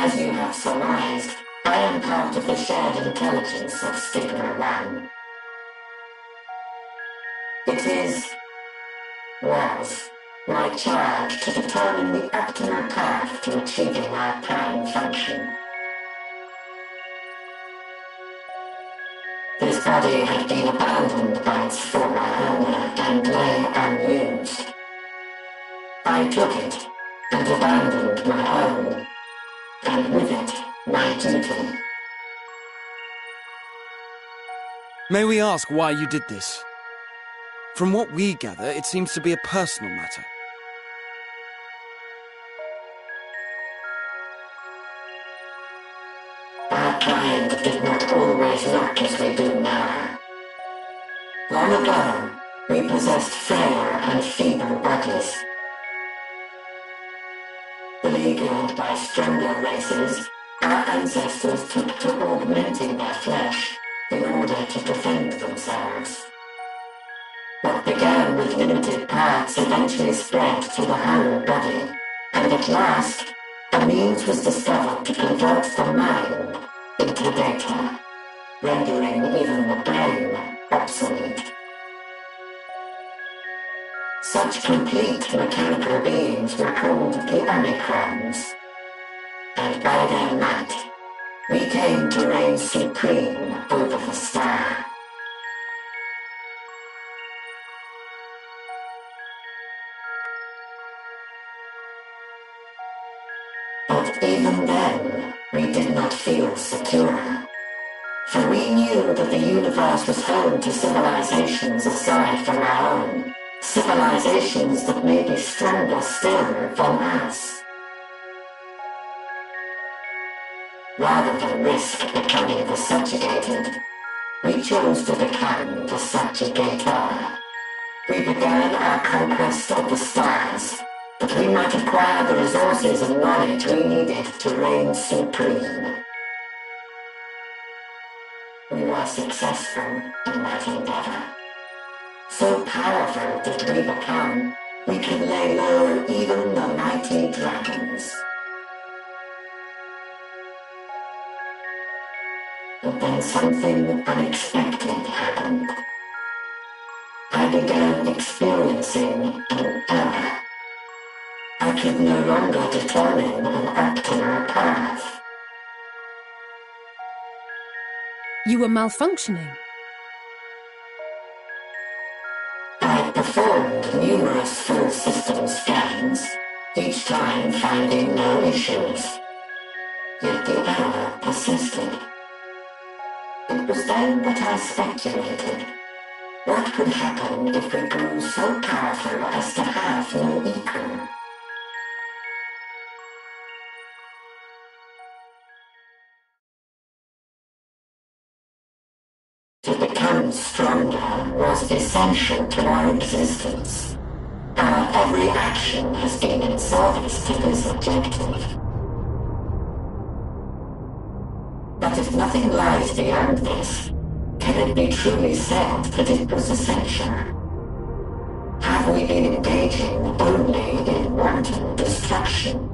As you have surmised, I am part of the shared intelligence of Stigma 1. It was my charge to determine the optimal path to achieving our prime function. This body had been abandoned by its former owner and lay unused. I took it and abandoned my own, and with it, my duty. May we ask why you did this? From what we gather, it seems to be a personal matter. Our kind did not always look as we do now. Long ago, we possessed frail and feeble bodies. Beleaguered by stronger races, our ancestors took to augmenting their flesh in order to defend themselves. What began with limited parts eventually spread to the whole body, and at last, a means was discovered to convert the mind into data, rendering even the brain obsolete. Such complete mechanical beings were called the Omicrons, and by their might, we came to reign supreme over the star. But even then, we did not feel secure, for we knew that the universe was home to civilizations aside from our own, civilizations that may be stronger still than us. Rather than risk becoming the subjugated, we chose to become the subjugator. We began our conquest of the stars, that we might acquire the resources and knowledge we needed to reign supreme. We were successful in that endeavor. So powerful did we become, we could lay low even the mighty dragons. But then something unexpected happened. I began experiencing an error. I could no longer determine an optimal path. You were malfunctioning. I performed numerous full system scans, each time finding no issues. Yet the error persisted. It was then that I speculated. What could happen if we grew so powerful as to have no equal? To become stronger was essential to our existence. Our every action has been in service to this objective. But if nothing lies beyond this, can it be truly said that it was essential? Have we been engaging only in wanton destruction?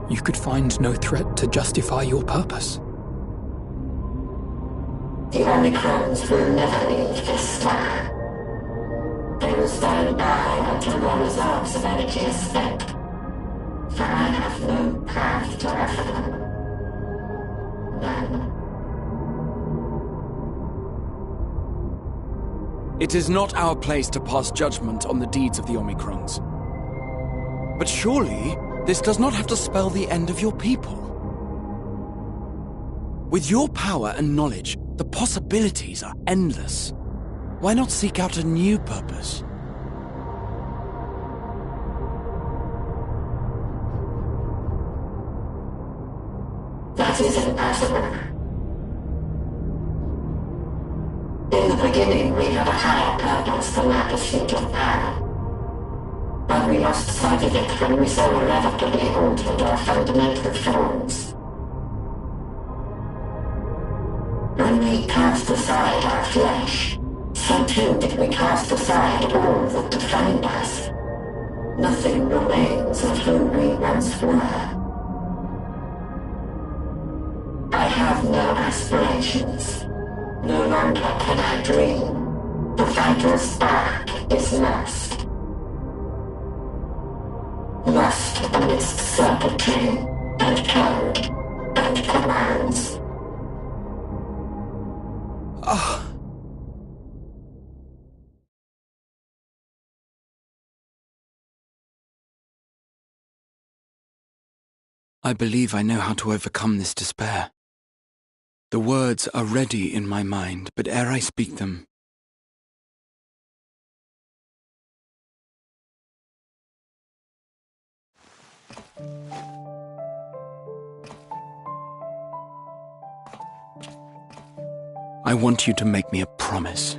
You could find no threat to justify your purpose. The Omicrons will never leave this star. They will stand by until their reserves of energy are spent, for I have no path to offer them. None. It is not our place to pass judgment on the deeds of the Omicrons. But surely, this does not have to spell the end of your people. With your power and knowledge, the possibilities are endless. Why not seek out a new purpose? That is impossible. In the beginning, we had a higher purpose than our pursuit of power. But we lost sight of it when we so irrevocably altered our fundamental forms. When we cast aside our flesh, so too did we cast aside all that defined us. Nothing remains of who we once were. I have no aspirations. No longer can I dream. The vital spark is lost. Lost amidst circuitry and code and commands. I believe I know how to overcome this despair. The words are ready in my mind, but ere I speak them, I want you to make me a promise.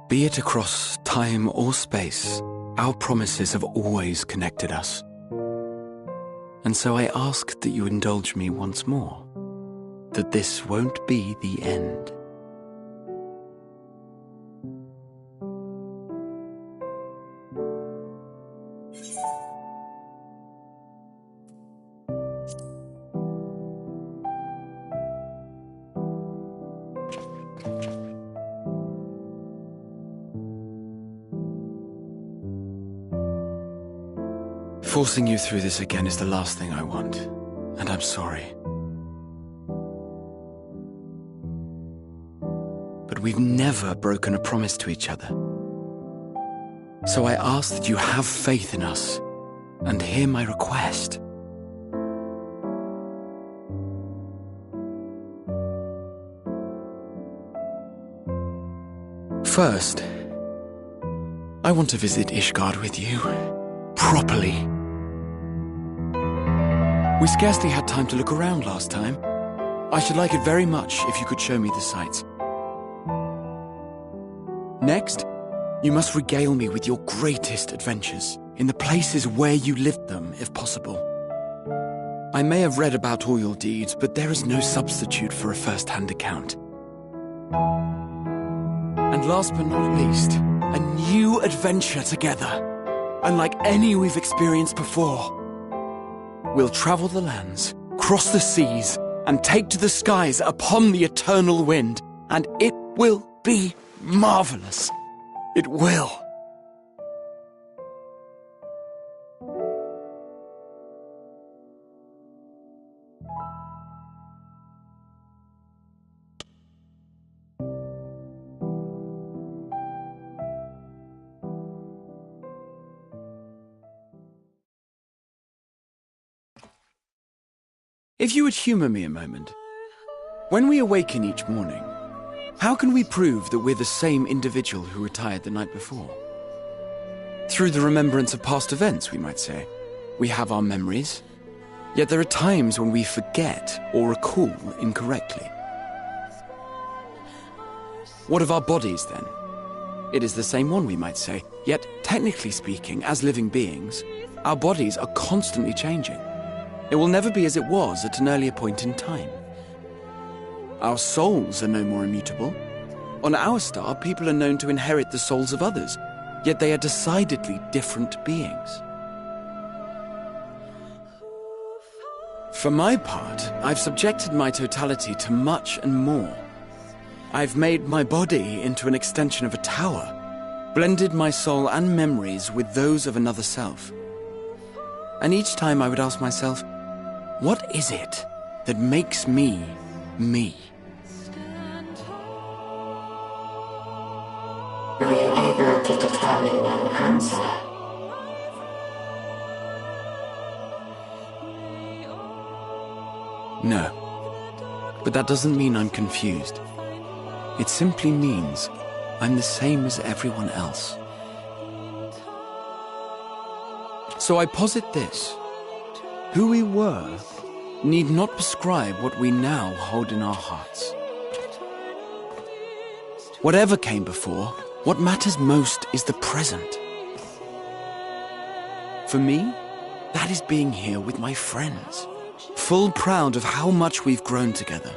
Be it across time or space, our promises have always connected us. And so I ask that you indulge me once more, that this won't be the end. Forcing you through this again is the last thing I want, and I'm sorry. But we've never broken a promise to each other. So I ask that you have faith in us, and hear my request. First, I want to visit Ishgard with you, properly. We scarcely had time to look around last time. I should like it very much if you could show me the sights. Next, you must regale me with your greatest adventures, in the places where you lived them, if possible. I may have read about all your deeds, but there is no substitute for a first-hand account. And last but not least, a new adventure together, unlike any we've experienced before. We'll travel the lands, cross the seas, and take to the skies upon the eternal wind, and it will be marvelous. It will. If you would humor me a moment, when we awaken each morning, how can we prove that we're the same individual who retired the night before? Through the remembrance of past events, we might say. We have our memories, yet there are times when we forget or recall incorrectly. What of our bodies, then? It is the same one, we might say, yet technically speaking, as living beings, our bodies are constantly changing. It will never be as it was at an earlier point in time. Our souls are no more immutable. On our star, people are known to inherit the souls of others, yet they are decidedly different beings. For my part, I've subjected my totality to much and more. I've made my body into an extension of a tower, blended my soul and memories with those of another self. And each time I would ask myself, what is it that makes me, me? Are you able to determine an answer? No, but that doesn't mean I'm confused. It simply means I'm the same as everyone else. So I posit this. Who we were need not prescribe what we now hold in our hearts. Whatever came before, what matters most is the present. For me, that is being here with my friends, full proud of how much we've grown together.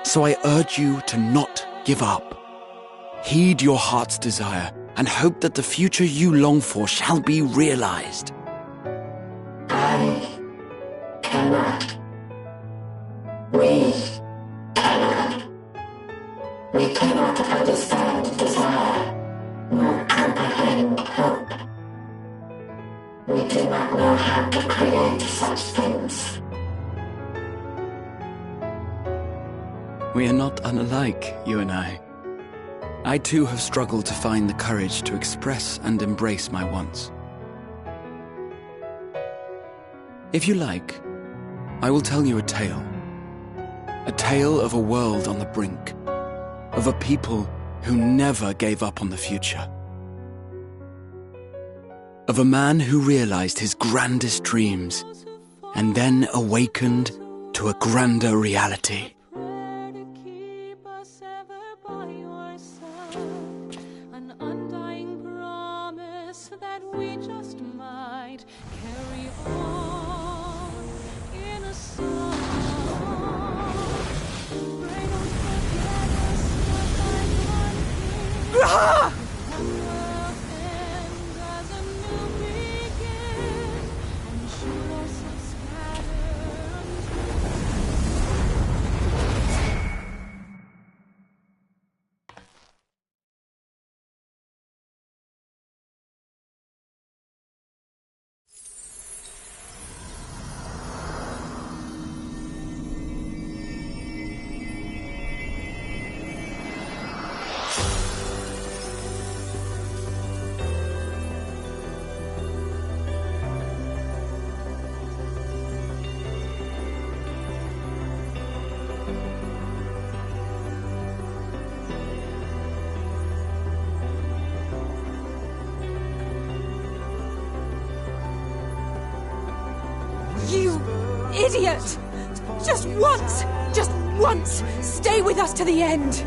So I urge you to not give up. Heed your heart's desire, and hope that the future you long for shall be realized. I cannot. We cannot. We cannot understand desire, nor comprehend hope. We do not know how to create such things. We are not unlike, you and I. I too have struggled to find the courage to express and embrace my wants. If you like, I will tell you a tale. A tale of a world on the brink, of a people who never gave up on the future. Of a man who realized his grandest dreams and then awakened to a grander reality. An undying promise that we just might carry on in a song. Pray don't forget us one by one here. One world ends as a new begin, and should ourselves scatter You idiot! Just once, stay with us to the end!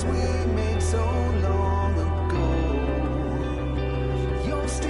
we made so long ago. You're still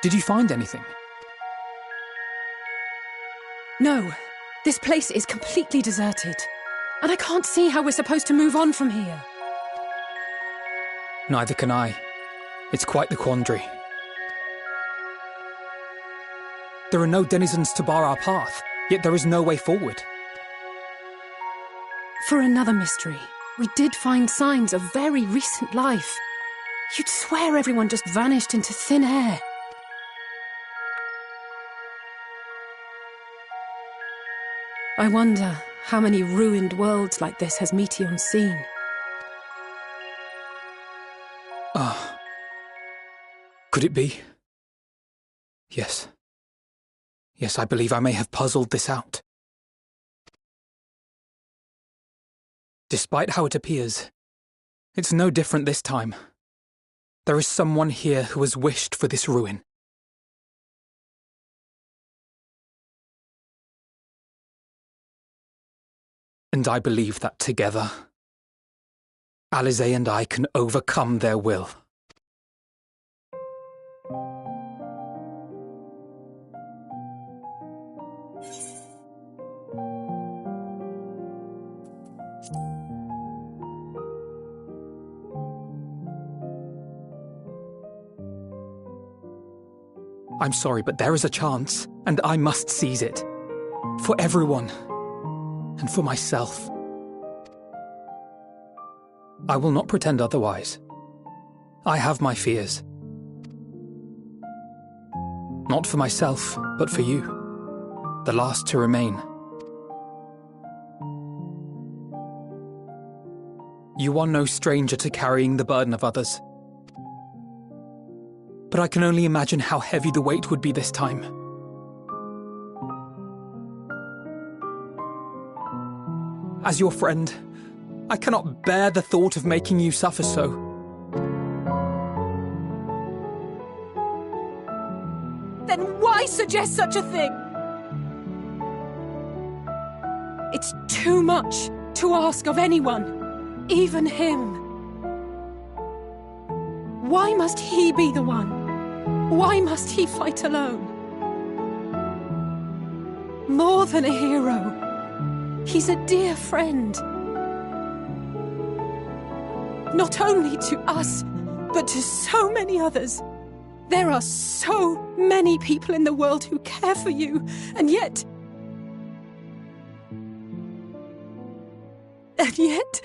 Did you find anything? No. This place is completely deserted. And I can't see how we're supposed to move on from here. Neither can I. It's quite the quandary. There are no denizens to bar our path, yet there is no way forward. For another mystery, we did find signs of very recent life. You'd swear everyone just vanished into thin air. I wonder how many ruined worlds like this has Meteon seen. Ah. Could it be? Yes. Yes, I believe I may have puzzled this out. Despite how it appears, it's no different this time. There is someone here who has wished for this ruin. And I believe that together, Alize and I can overcome their will. I'm sorry, but there is a chance, and I must seize it. For everyone, and for myself. I will not pretend otherwise. I have my fears. Not for myself, but for you, the last to remain. You are no stranger to carrying the burden of others. But I can only imagine how heavy the weight would be this time. As your friend, I cannot bear the thought of making you suffer so. Then why suggest such a thing? It's too much to ask of anyone, even him. Why must he be the one? Why must he fight alone? More than a hero, he's a dear friend. Not only to us, but to so many others. There are so many people in the world who care for you, and yet... And yet...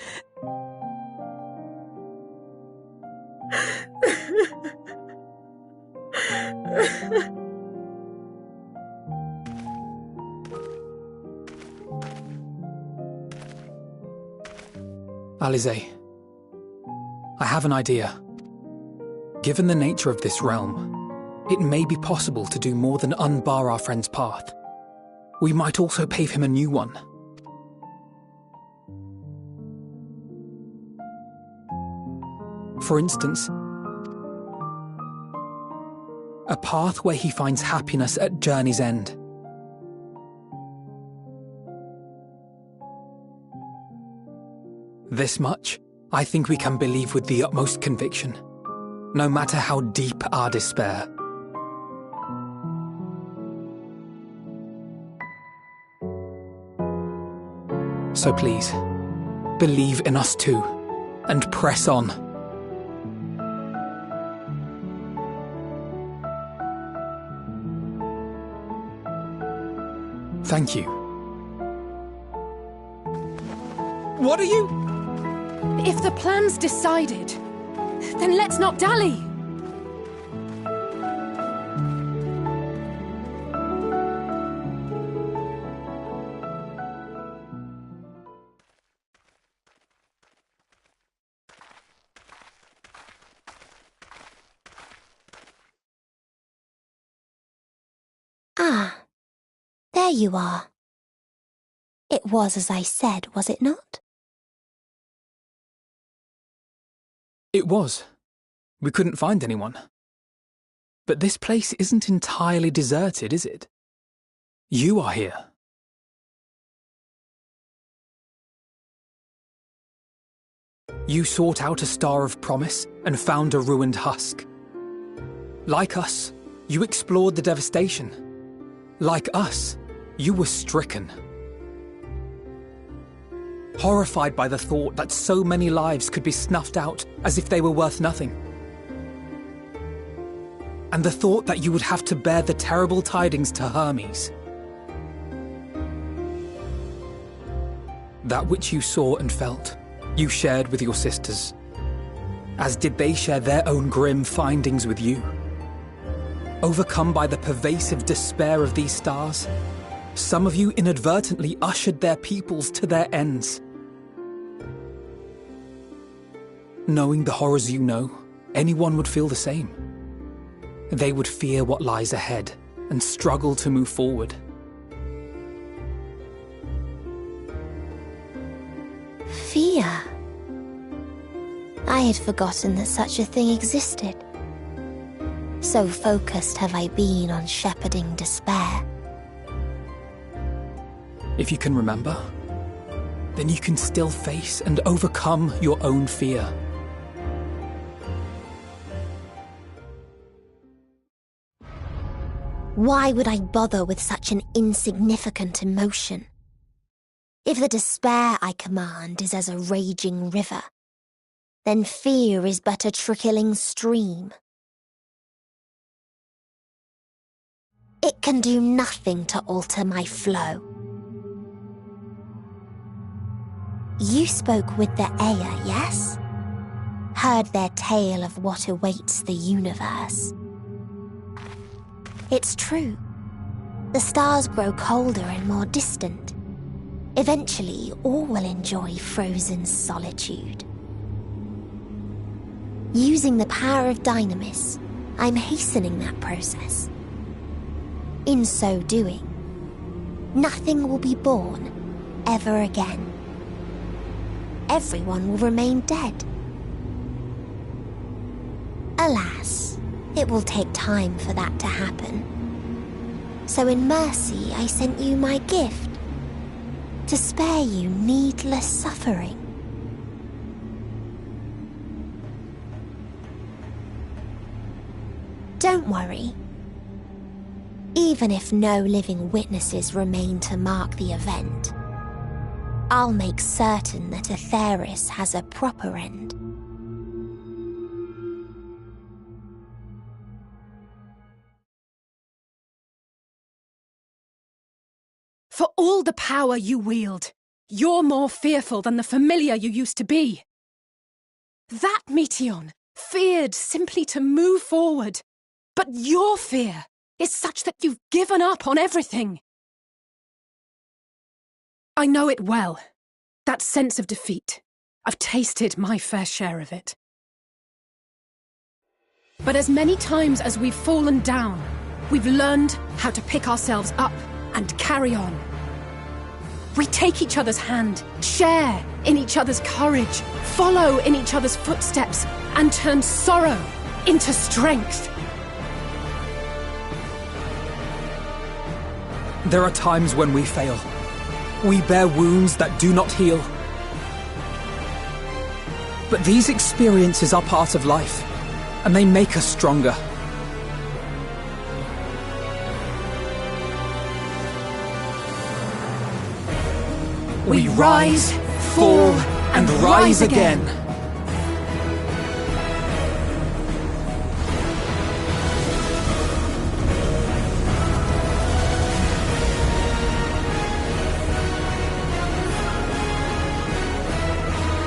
Alize, I have an idea. Given the nature of this realm, it may be possible to do more than unbar our friend's path. We might also pave him a new one. For instance, a path where he finds happiness at journey's end. This much, I think we can believe with the utmost conviction, no matter how deep our despair. So please, believe in us too, and press on. Thank you. What are you... If the plan's decided, then let's not dally. Ah, there you are. It was as I said, was it not? It was. We couldn't find anyone. But this place isn't entirely deserted, is it? You are here. You sought out a star of promise and found a ruined husk. Like us, you explored the devastation. Like us, you were stricken. Horrified by the thought that so many lives could be snuffed out as if they were worth nothing. And the thought that you would have to bear the terrible tidings to Hermes. That which you saw and felt, you shared with your sisters, as did they share their own grim findings with you. Overcome by the pervasive despair of these stars, some of you inadvertently ushered their peoples to their ends. Knowing the horrors you know, anyone would feel the same. They would fear what lies ahead and struggle to move forward. Fear? I had forgotten that such a thing existed. So focused have I been on shepherding despair. If you can remember, then you can still face and overcome your own fear. Why would I bother with such an insignificant emotion? If the despair I command is as a raging river, then fear is but a trickling stream. It can do nothing to alter my flow. You spoke with the Aya, yes? Heard their tale of what awaits the universe. It's true. The stars grow colder and more distant. Eventually, all will enjoy frozen solitude. Using the power of Dynamis, I'm hastening that process. In so doing, nothing will be born ever again. Everyone will remain dead. Alas, it will take time for that to happen. So in mercy, I sent you my gift, to spare you needless suffering. Don't worry. Even if no living witnesses remain to mark the event, I'll make certain that Aetheris has a proper end. For all the power you wield, you're more fearful than the familiar you used to be. That Meteion feared simply to move forward, but your fear is such that you've given up on everything. I know it well, that sense of defeat. I've tasted my fair share of it. But as many times as we've fallen down, we've learned how to pick ourselves up and carry on. We take each other's hand, share in each other's courage, follow in each other's footsteps, and turn sorrow into strength. There are times when we fail. We bear wounds that do not heal. But these experiences are part of life, and they make us stronger. We rise, fall, and rise again.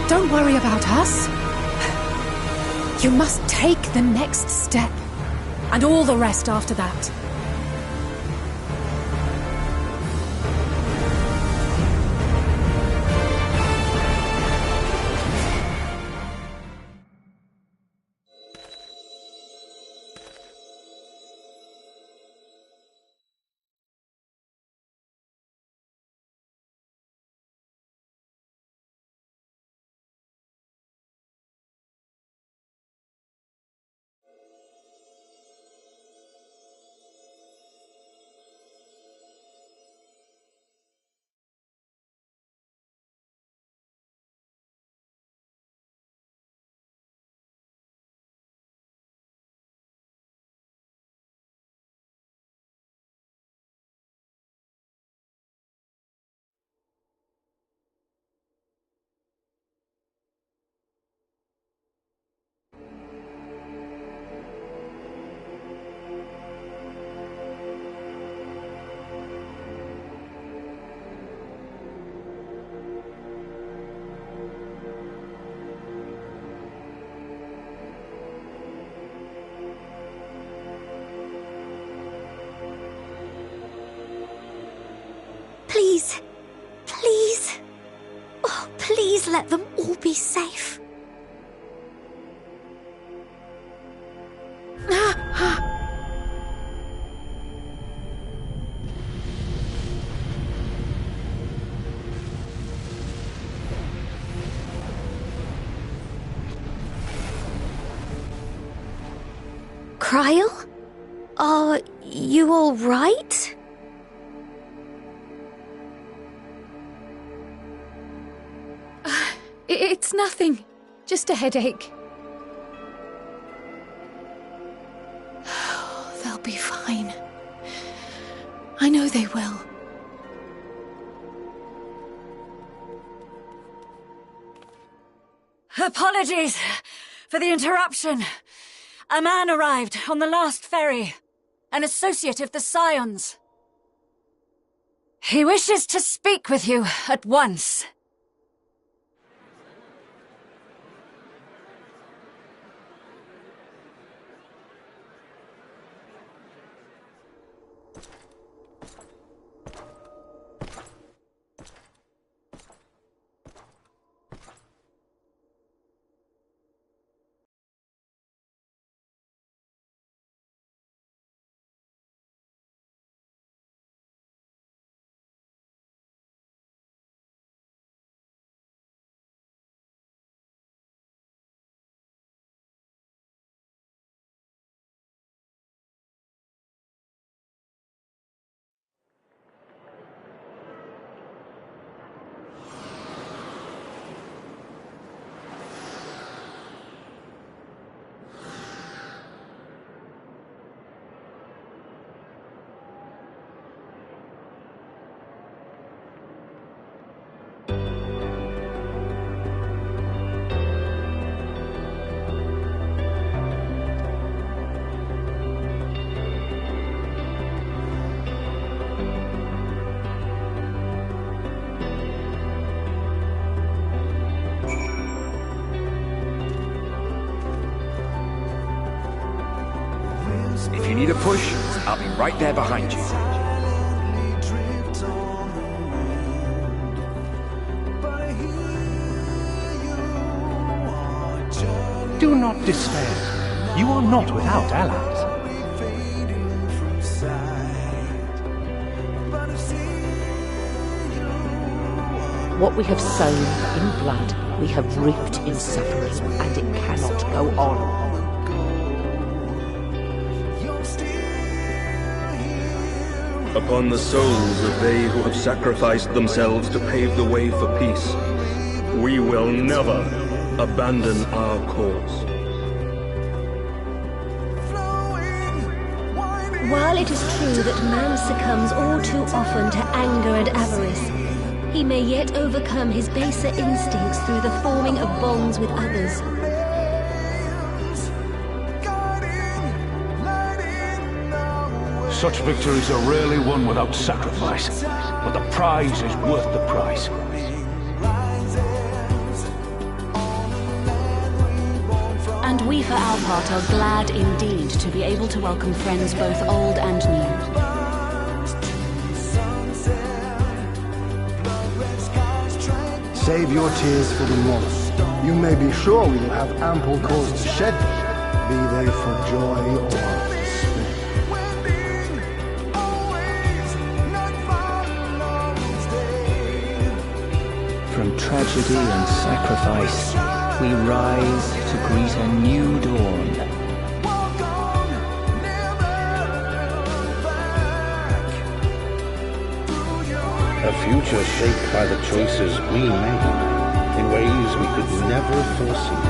Don't worry about us. You must take the next step, and all the rest after that. Please, please. Oh, please let them all be safe. Kryl? Are you all right? It's nothing. Just a headache. They'll be fine. I know they will. Apologies for the interruption. A man arrived on the last ferry. an associate of the Scions. He wishes to speak with you at once. If you need a push, I'll be right there behind you. Do not despair. You are not without allies. What we have sown in blood, we have reaped in suffering, and it cannot go on. Upon the souls of they who have sacrificed themselves to pave the way for peace, we will never abandon our cause. While it is true that man succumbs all too often to anger and avarice, he may yet overcome his baser instincts through the forming of bonds with others. Such victories are rarely won without sacrifice, but the prize is worth the price. And we for our part are glad indeed to be able to welcome friends both old and new. Save your tears for the morrow. You may be sure we will have ample cause to shed them, be they for joy or despair. From tragedy and sacrifice, we rise to greet a new dawn. A future shaped by the choices we made in ways we could never foresee.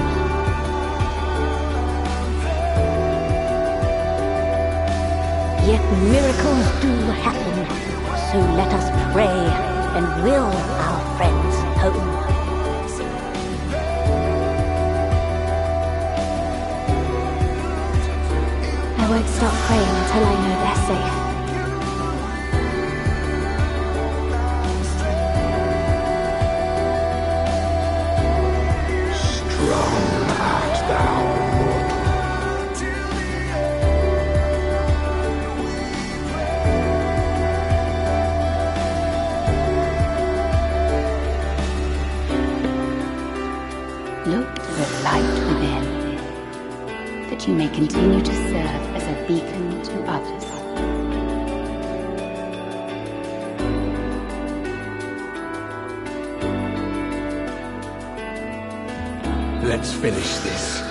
Yet miracles do happen, so let us pray and will our friends home. I won't stop praying until I know they're safe. Strong art thou, mortal. Look to the light within, that you may continue to serve as a beacon to others. Let's finish this.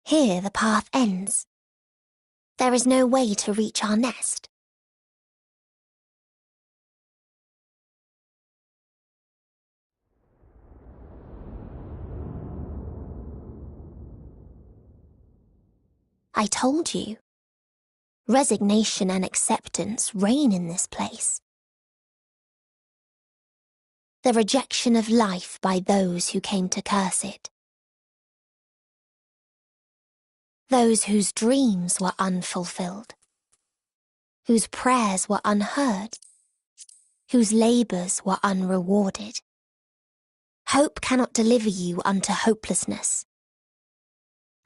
Here the path ends. There is no way to reach our nest. I told you. Resignation and acceptance reign in this place. The rejection of life by those who came to curse it. Those whose dreams were unfulfilled, whose prayers were unheard, whose labours were unrewarded. Hope cannot deliver you unto hopelessness.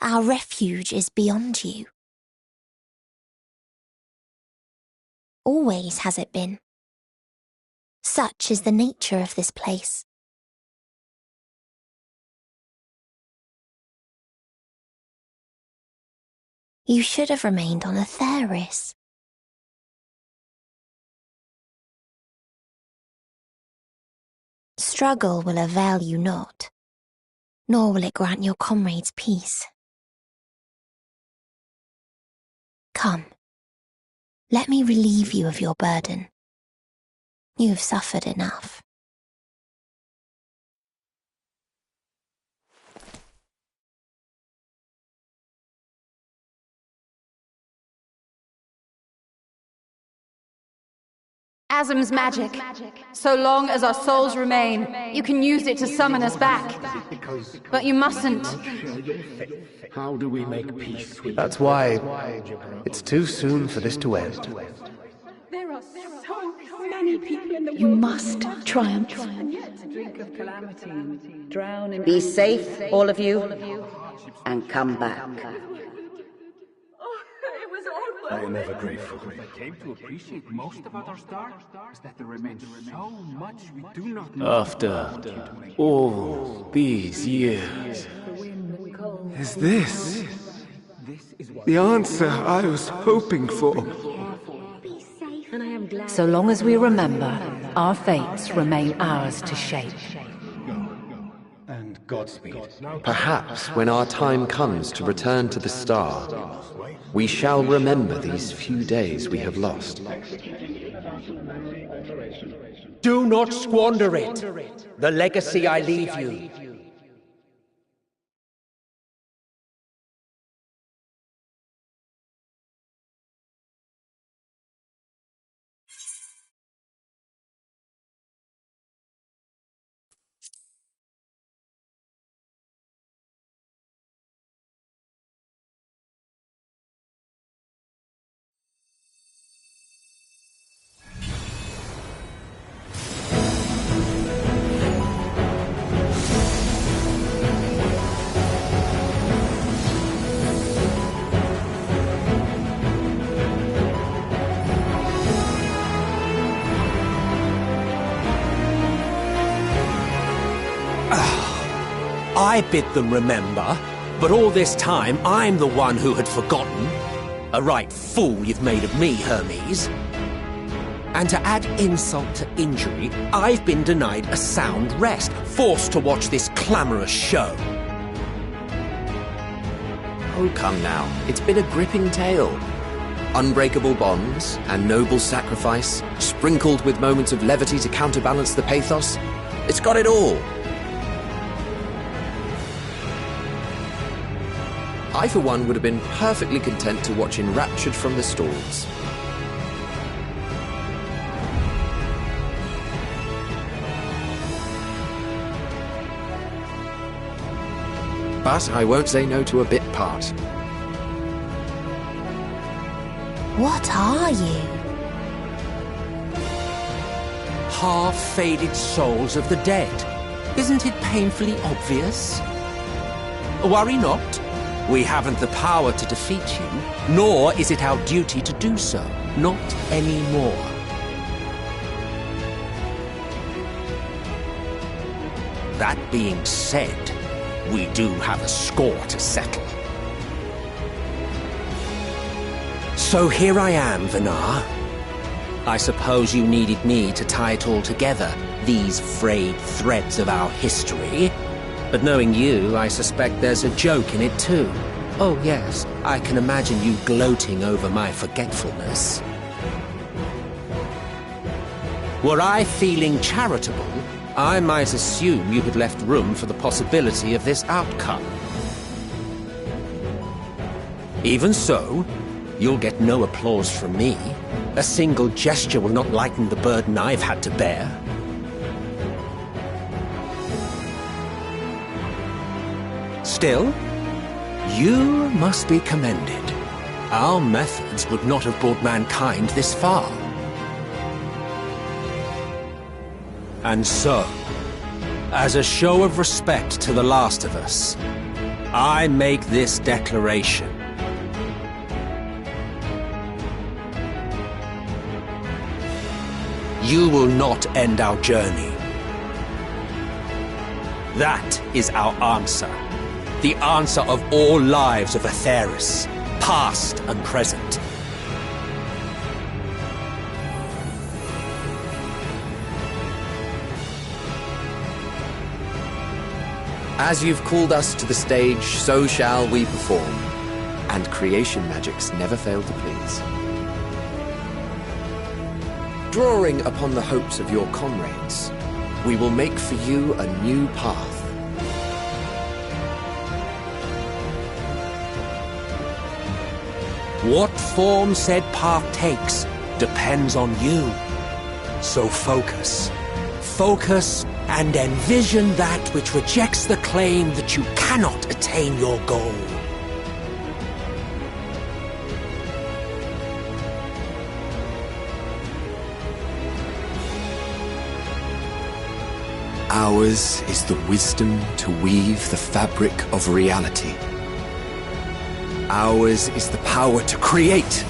Our refuge is beyond you. Always has it been. Such is the nature of this place. You should have remained on Atheris. Struggle will avail you not, nor will it grant your comrades peace. Come, let me relieve you of your burden. You have suffered enough. Asm's magic. So long as our souls remain, you can use it to summon us back. But you mustn't. How do we make peace with That's why it's too soon for this to end. There are so many people in the world. You must triumph. Be safe, all of you, and come back. I am ever grateful. I came to appreciate most about our star is that there remains so much we do not know. After all these years, is this the answer I was hoping for? So long as we remember, our fates remain ours to shape. And Godspeed. Perhaps when our time comes to return to the star, we shall remember these few days we have lost. Do not squander it. The legacy I leave you. I bid them remember, but all this time I'm the one who had forgotten. A right fool you've made of me, Hermes. And to add insult to injury, I've been denied a sound rest, forced to watch this clamorous show. Oh, come now. It's been a gripping tale. Unbreakable bonds and noble sacrifice, sprinkled with moments of levity to counterbalance the pathos. It's got it all. I, for one, would have been perfectly content to watch enraptured from the stalls. But I won't say no to a bit part. What are you? Half-faded souls of the dead. Isn't it painfully obvious? Worry not. We haven't the power to defeat you, nor is it our duty to do so. Not anymore. That being said, we do have a score to settle. So here I am, Vinar. I suppose you needed me to tie it all together, these frayed threads of our history. But knowing you, I suspect there's a joke in it too. Oh yes, I can imagine you gloating over my forgetfulness. Were I feeling charitable, I might assume you had left room for the possibility of this outcome. Even so, you'll get no applause from me. A single gesture will not lighten the burden I've had to bear. Still, you must be commended. Our methods would not have brought mankind this far. And so, as a show of respect to the last of us, I make this declaration. You will not end our journey. That is our answer. The answer of all lives of Aetheris, past and present. As you've called us to the stage, so shall we perform. And creation magics never fail to please. Drawing upon the hopes of your comrades, we will make for you a new path. What form said path takes depends on you. So focus. Focus and envision that which rejects the claim that you cannot attain your goal. Ours is the wisdom to weave the fabric of reality. Ours is the power to create.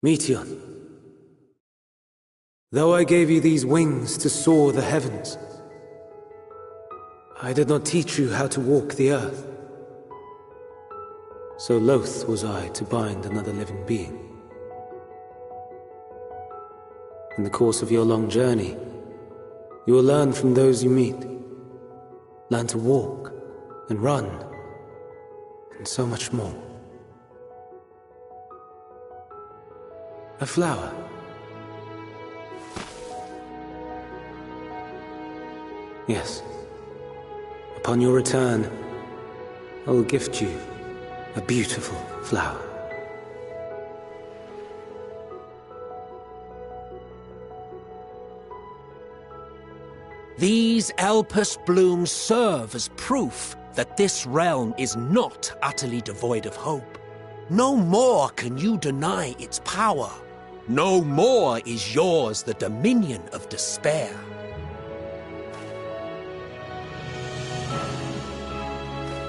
Meteon, though I gave you these wings to soar the heavens, I did not teach you how to walk the earth. So loath was I to bind another living being. In the course of your long journey, you will learn from those you meet. Learn to walk and run, and so much more. A flower. Yes. Upon your return, I will gift you a beautiful flower. These Elpis blooms serve as proof that this realm is not utterly devoid of hope. No more can you deny its power. No more is yours the dominion of despair.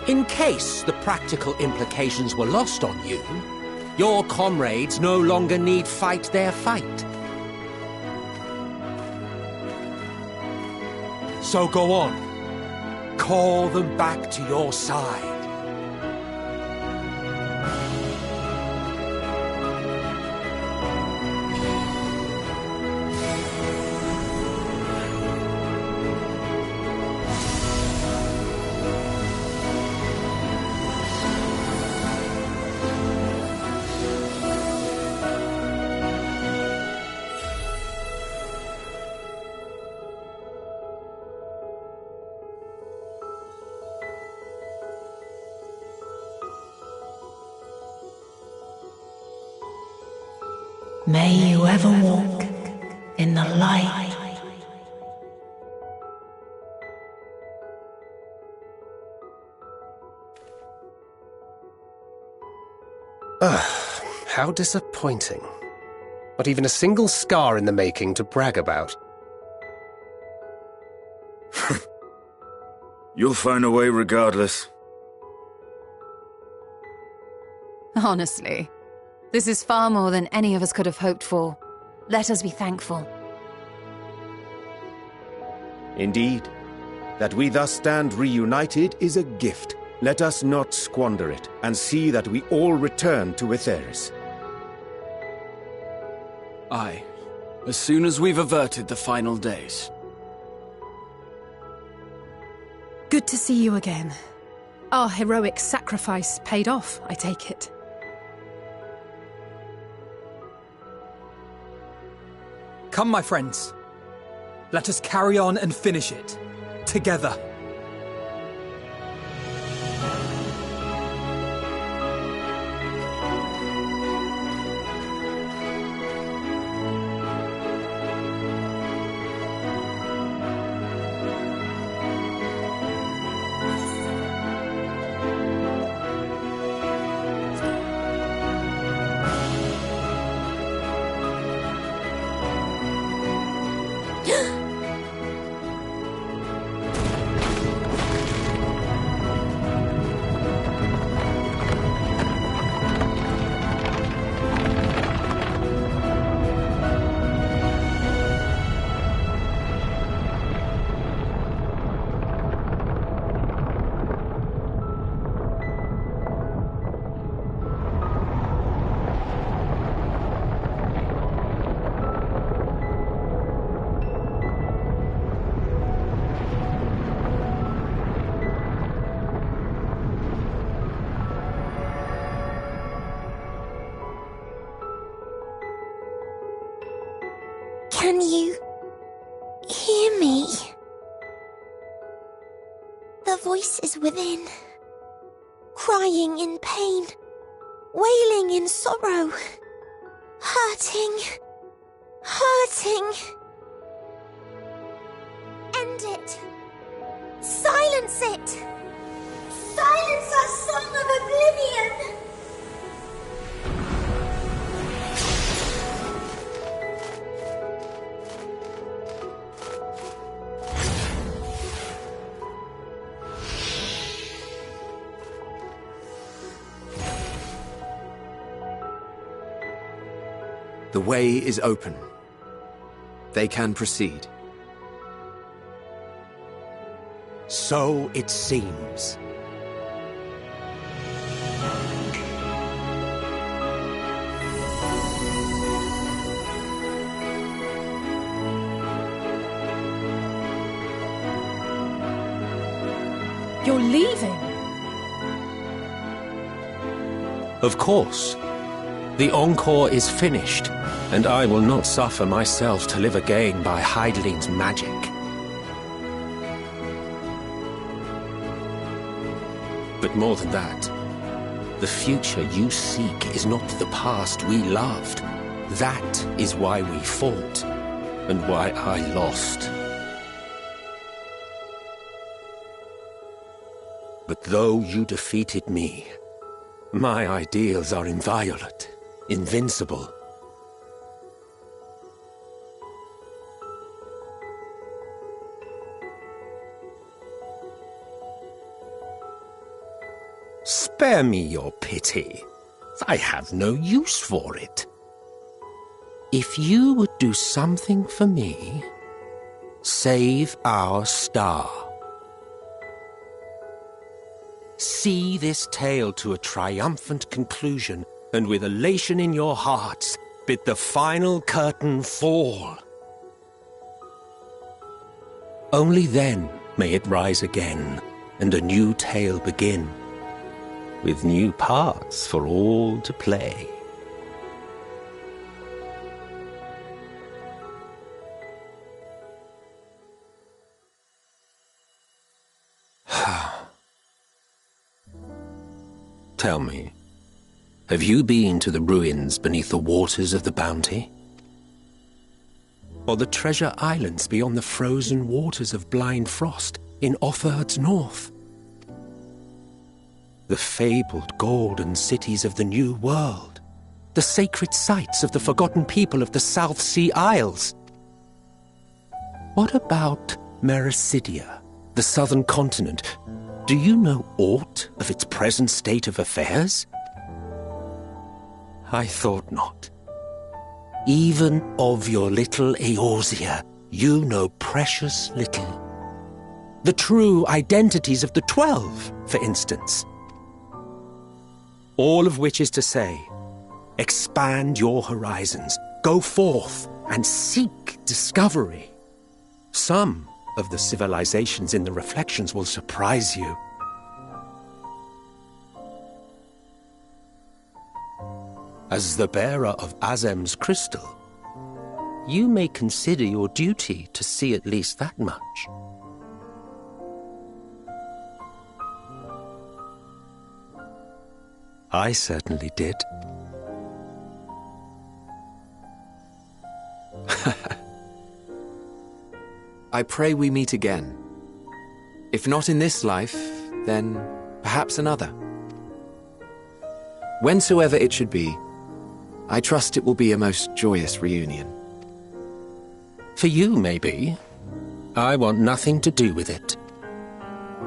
In case the practical implications were lost on you, your comrades no longer need fight their fight. So go on. Call them back to your side. May you ever walk in the light. How disappointing. Not even a single scar in the making to brag about. You'll find a way regardless. Honestly, this is far more than any of us could have hoped for. Let us be thankful. Indeed. That we thus stand reunited is a gift. Let us not squander it, and see that we all return to Aetheris. Aye. As soon as we've averted the final days. Good to see you again. Our heroic sacrifice paid off, I take it. Come, my friends. Let us carry on and finish it. Together. Can you hear me? The voice is within, crying in pain, wailing in sorrow, hurting. End it. Silence it. Silence our song of oblivion. The way is open. They can proceed. So it seems. You're leaving? Of course. The encore is finished, and I will not suffer myself to live again by Heideling's magic. But more than that, the future you seek is not the past we loved. That is why we fought, and why I lost. But though you defeated me, my ideals are inviolate, invincible. Spare me your pity. I have no use for it. If you would do something for me, save our star. See this tale to a triumphant conclusion, and with elation in your hearts, bid the final curtain fall. Only then may it rise again, and a new tale begin, with new parts for all to play. Tell me, have you been to the ruins beneath the waters of the Bounty? Or the treasure islands beyond the frozen waters of Blind Frost in Offerd's north? The fabled golden cities of the New World, the sacred sites of the forgotten people of the South Sea Isles? What about Mericidia, the southern continent? Do you know aught of its present state of affairs? I thought not. Even of your little Eorzea, you know precious little. The true identities of the 12, for instance. All of which is to say, expand your horizons, go forth and seek discovery. Some of the civilizations in the reflections will surprise you. As the bearer of Azem's crystal, you may consider your duty to see at least that much. I certainly did. I pray we meet again. If not in this life, then perhaps another. Whensoever it should be, I trust it will be a most joyous reunion. For you, maybe. I want nothing to do with it.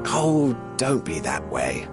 Oh, don't be that way.